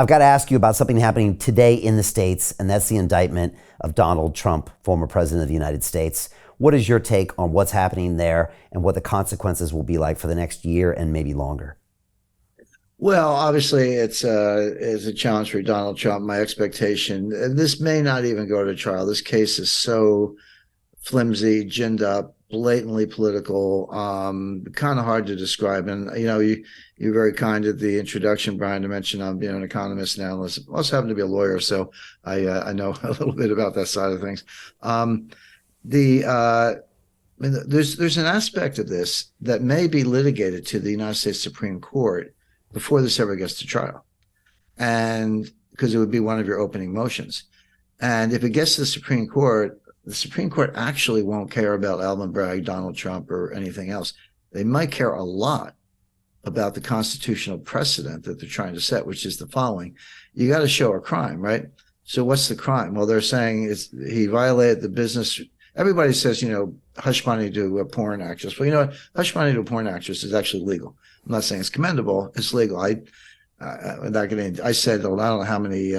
I've got to ask you about something happening today in the States, and that's the indictment of Donald Trump, former president of the United States. What is your take on what's happening there and what the consequences will be like for the next year and maybe longer? Well, obviously, it's a challenge for Donald Trump. My expectation, and this may not even go to trial. This case is so flimsy, ginned up, blatantly political, kind of hard to describe. And you're very kind at the introduction, Brian, to mention I'm an economist and analyst. I also happen to be a lawyer, so I know a little bit about that side of things. The I mean, there's an aspect of this that may be litigated to the United States Supreme Court before this ever gets to trial, and because it would be one of your opening motions. And if it gets to the Supreme Court actually won't care about Alvin Bragg, Donald Trump, or anything else. They might care a lot about the constitutional precedent that they're trying to set, which is the following. You got to show a crime, right? So what's the crime? Well, they're saying he violated the business. Everybody says, hush money to a porn actress. Well, you know what? Hush money to a porn actress is actually legal. I'm not saying it's commendable. It's legal. I said, I don't know how many,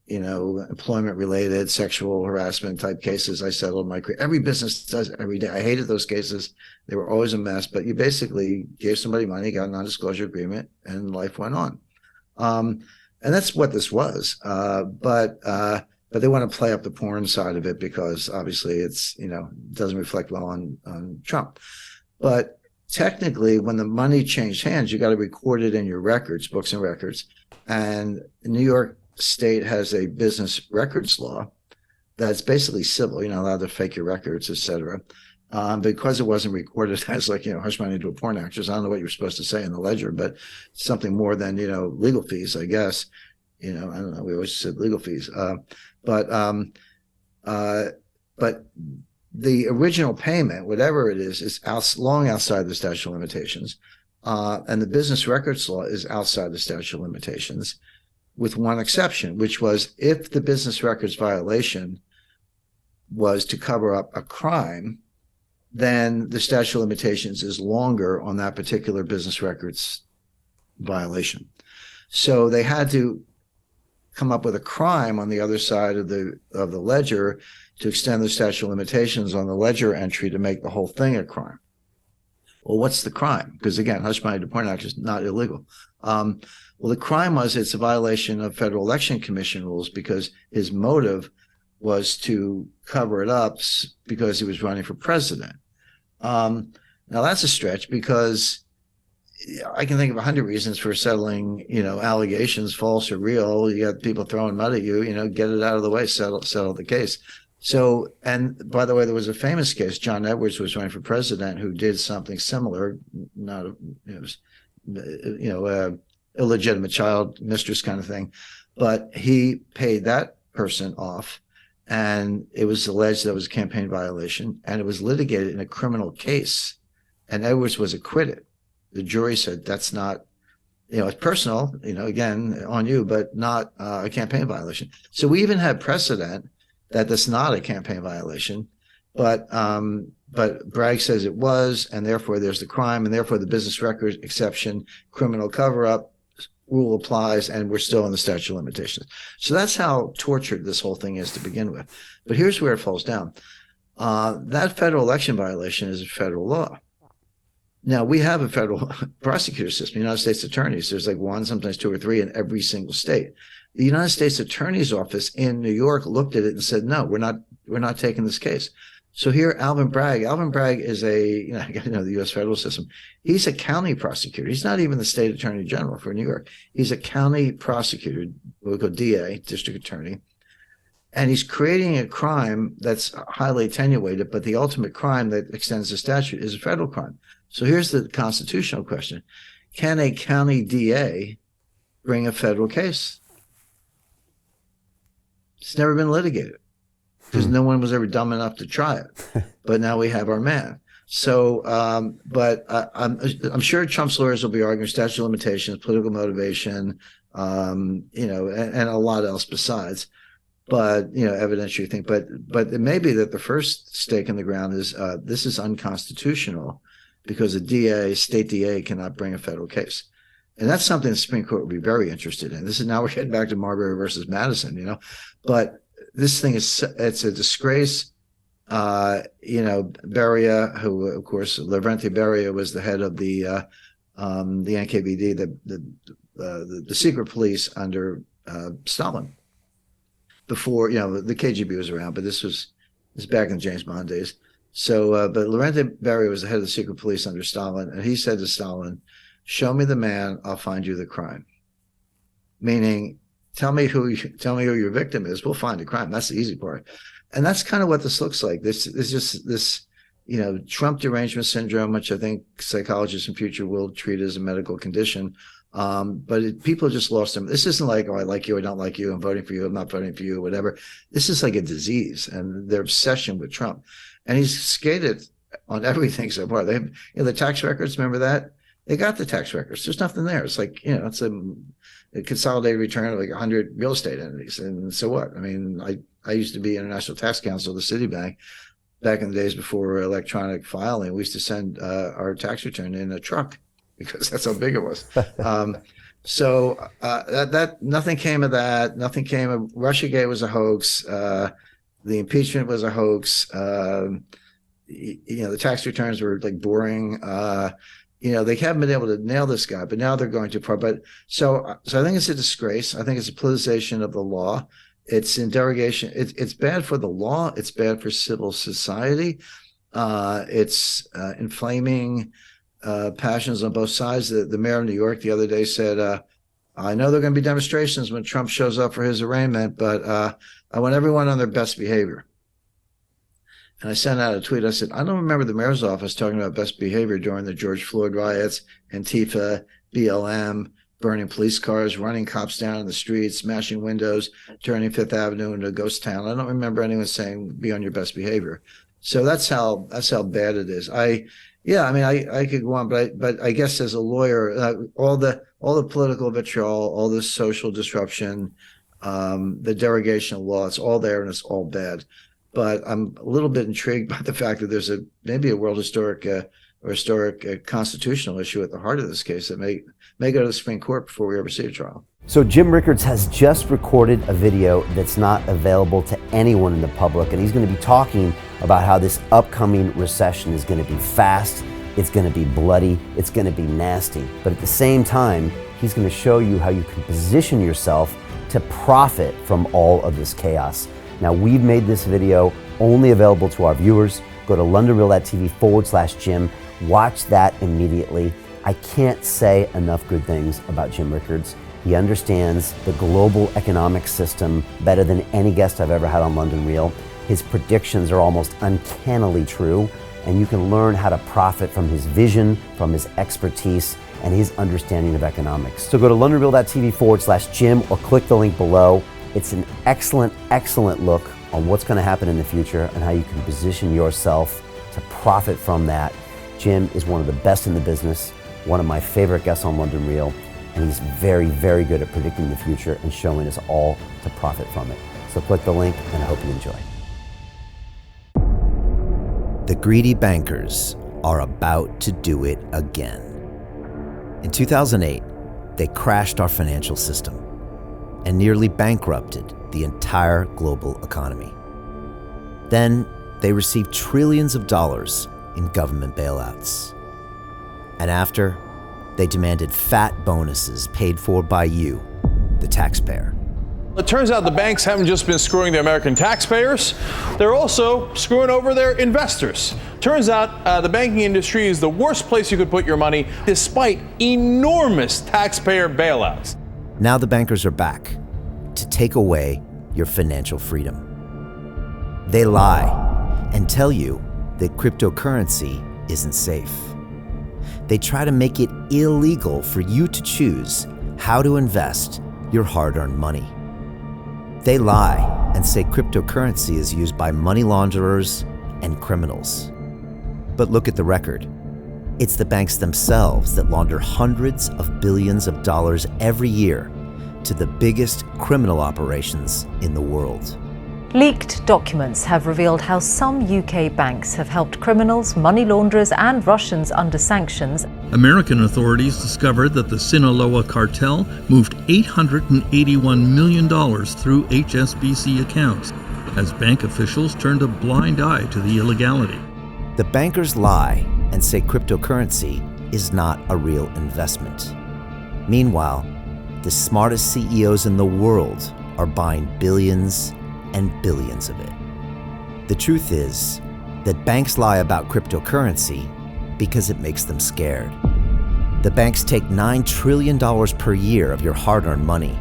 employment-related sexual harassment type cases I settled in my career. Every business does it every day. I hated those cases. They were always a mess, but you basically gave somebody money, got a non-disclosure agreement, and life went on. And that's what this was. But they want to play up the porn side of it because obviously it's, doesn't reflect well on Trump. But technically, when the money changed hands, you got to record it in your records, books and records. And New York State has a business records law that's basically civil. You're not allowed to fake your records, et cetera. Because it wasn't recorded as hush money to a porn actress. I don't know what you're supposed to say in the ledger, but something more than, legal fees, I guess. I don't know. We always said legal fees. But the original payment, whatever it is long outside the statute of limitations. And the business records law is outside the statute of limitations, with one exception, which was if the business records violation was to cover up a crime, then the statute of limitations is longer on that particular business records violation. So they had to come up with a crime on the other side of the ledger to extend the statute of limitations on the ledger entry to make the whole thing a crime. Well, what's the crime? Because again, hush money to porn actors is not illegal. Well, the crime was it's a violation of Federal Election Commission rules because his motive was to cover it up because he was running for president. Now that's a stretch because I can think of 100 reasons for settling, allegations, false or real. You got people throwing mud at you, get it out of the way, settle the case. So, and by the way, there was a famous case. John Edwards was running for president who did something similar, not, illegitimate child mistress kind of thing, but he paid that person off, and it was alleged that it was a campaign violation, and it was litigated in a criminal case, and Edwards was acquitted. The jury said that's not, it's personal, again on you, but not a campaign violation. So we even had precedent that that's not a campaign violation, but Bragg says it was, and therefore there's the crime, and therefore the business records exception, criminal cover-up rule applies, and we're still in the statute of limitations. So that's how tortured this whole thing is to begin with. But here's where it falls down. That federal election violation is a federal law. Now, we have a federal prosecutor system, United States attorneys. There's like one, sometimes two or three in every single state. The United States Attorney's Office in New York looked at it and said, no, we're not taking this case. So here, Alvin Bragg is the U.S. federal system. He's a county prosecutor. He's not even the state attorney general for New York. He's a county prosecutor, we'll go DA, district attorney. And he's creating a crime that's highly attenuated, but the ultimate crime that extends the statute is a federal crime. So here's the constitutional question. Can a county DA bring a federal case? It's never been litigated because no one was ever dumb enough to try it. But now we have our man. So, I'm sure Trump's lawyers will be arguing statute of limitations, political motivation, and a lot else besides. But, evidentiary thing. But it may be that the first stake in the ground is this is unconstitutional because a DA, state DA, cannot bring a federal case. And that's something the Supreme Court would be very interested in. This is now we're getting back to Marbury versus Madison, but this thing it's a disgrace. Beria, who of course Lavrenti Beria was the head of the NKVD, the secret police under Stalin. Before the KGB was around, but this was back in James Bond days. So, but Lavrenti Beria was the head of the secret police under Stalin, and he said to Stalin, "Show me the man, I'll find you the crime." Meaning, tell me who your victim is. We'll find the crime. That's the easy part. And that's kind of what this looks like. This is just this, Trump derangement syndrome, which I think psychologists in future will treat as a medical condition. But people just lost them. This isn't like, oh, I like you, I don't like you, I'm voting for you, I'm not voting for you, whatever. This is like a disease, and their obsession with Trump. And he's skated on everything so far. They, the tax records, remember that? They got the tax records. There's nothing there. It's like, it's a consolidated return of like 100 real estate entities. And so what? I mean, I used to be International Tax Counsel of the Citibank back in the days before electronic filing. We used to send our tax return in a truck because that's how big it was. So that nothing came of that. Nothing came of Russiagate was a hoax. The impeachment was a hoax. The tax returns were like boring. They haven't been able to nail this guy, but now they're going too far. But so I think it's a disgrace. I think it's a politicization of the law. It's in derogation. It's bad for the law. It's bad for civil society. It's inflaming passions on both sides. The mayor of New York the other day said, I know there are going to be demonstrations when Trump shows up for his arraignment, but I want everyone on their best behavior. And I sent out a tweet. I said, I don't remember the mayor's office talking about best behavior during the George Floyd riots, Antifa, BLM, burning police cars, running cops down in the streets, smashing windows, turning Fifth Avenue into a ghost town. I don't remember anyone saying be on your best behavior. So that's how bad it is. I could go on, but I guess as a lawyer, all the political vitriol, all the social disruption, the derogation of law, it's all there and it's all bad. But I'm a little bit intrigued by the fact that there's maybe a world historic constitutional issue at the heart of this case that may go to the Supreme Court before we ever see a trial. So Jim Rickards has just recorded a video that's not available to anyone in the public, and he's going to be talking about how this upcoming recession is going to be fast, it's going to be bloody, it's going to be nasty. But at the same time, he's going to show you how you can position yourself to profit from all of this chaos. Now, we've made this video only available to our viewers. Go to londonreal.tv/Jim. Watch that immediately. I can't say enough good things about Jim Rickards. He understands the global economic system better than any guest I've ever had on London Real. His predictions are almost uncannily true, and you can learn how to profit from his vision, from his expertise, and his understanding of economics. So go to londonreal.tv/Jim or click the link below. It's an excellent, excellent look on what's going to happen in the future and how you can position yourself to profit from that. Jim is one of the best in the business, one of my favorite guests on London Real, and he's very, very good at predicting the future and showing us all to profit from it. So click the link, and I hope you enjoy. The greedy bankers are about to do it again. In 2008, they crashed our financial system and nearly bankrupted the entire global economy. Then they received trillions of dollars in government bailouts. And after, they demanded fat bonuses paid for by you, the taxpayer. It turns out the banks haven't just been screwing the American taxpayers, they're also screwing over their investors. Turns out the banking industry is the worst place you could put your money, despite enormous taxpayer bailouts. Now the bankers are back to take away your financial freedom. They lie and tell you that cryptocurrency isn't safe. They try to make it illegal for you to choose how to invest your hard-earned money. They lie and say cryptocurrency is used by money launderers and criminals. But look at the record. It's the banks themselves that launder hundreds of billions of dollars every year to the biggest criminal operations in the world. Leaked documents have revealed how some UK banks have helped criminals, money launderers and Russians under sanctions American authorities discovered that the Sinaloa cartel moved $881 million through HSBC accounts as bank officials turned a blind eye to the illegality. The bankers lie and say cryptocurrency is not a real investment. Meanwhile, the smartest CEOs in the world are buying billions and billions of it. The truth is that banks lie about cryptocurrency because it makes them scared. The banks take $9 trillion per year of your hard-earned money,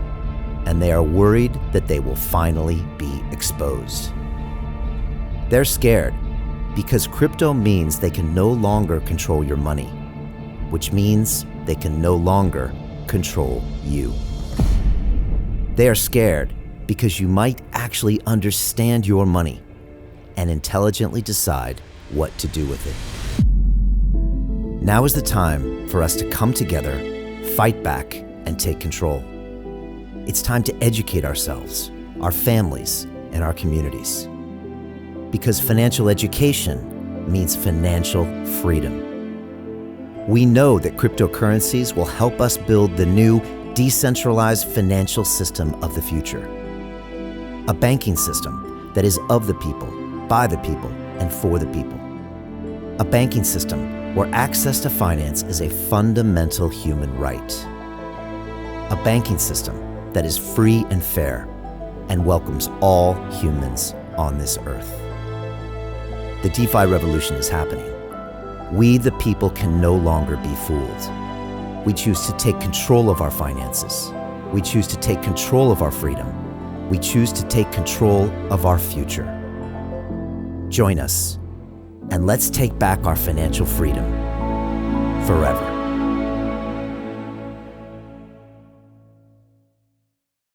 and they are worried that they will finally be exposed. They're scared because crypto means they can no longer control your money, which means they can no longer control you. They are scared because you might actually understand your money and intelligently decide what to do with it. Now is the time for us to come together, fight back, and take control. It's time to educate ourselves, our families, and our communities. Because financial education means financial freedom. We know that cryptocurrencies will help us build the new decentralized financial system of the future. A banking system that is of the people, by the people, and for the people. A banking system where access to finance is a fundamental human right. A banking system that is free and fair and welcomes all humans on this earth. The DeFi revolution is happening. We, the people, can no longer be fooled. We choose to take control of our finances. We choose to take control of our freedom. We choose to take control of our future. Join us, and let's take back our financial freedom forever.